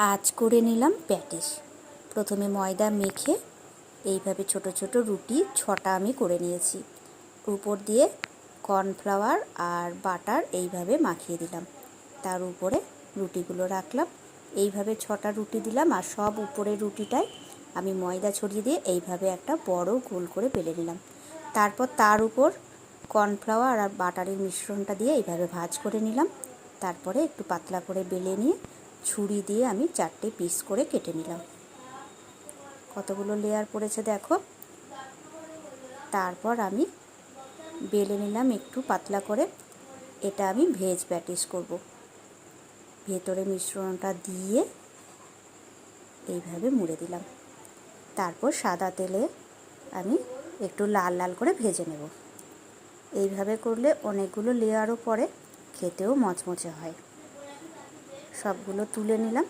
আজ করে নিলাম প্যাটিস। প্রথমে ময়দা মেখে এইভাবে ছোট ছোট রুটি 6টা আমি করে নিয়েছি। উপর দিয়ে কর্নফ্লাওয়ার আর বাটার এইভাবে মাখিয়ে দিলাম, তার উপরে রুটিগুলো রাখলাম। এইভাবে 6টা রুটি দিলাম, আর সব উপরের রুটিটায় আমি ময়দা ছড়িয়ে দিয়ে এইভাবে একটা বড় গোল করে বেলে নিলাম। তারপর তার উপর কর্নফ্লাওয়ার আর বাটারের মিশ্রণটা দিয়ে এইভাবে ভাঁজ করে নিলাম। তারপরে একটু পাতলা করে বেলে নিয়ে ছুরি দিয়ে আমি 4টে পিস করে কেটে নিলাম। কতগুলো লেয়ার পড়েছে দেখো। তারপর আমি বেলে নিলাম একটু পাতলা করে। এটা আমি ভেজ প্যাটিস করব। ভেতরে মিশ্রণটা দিয়ে এইভাবে মুড়ে দিলাম। তারপর সাদা তেলে আমি একটু লাল লাল করে ভেজে নেব। এইভাবে করলে অনেকগুলো লেয়ারও পড়ে, খেতেও মচমচে হয়। সবগুলো তুলে নিলাম।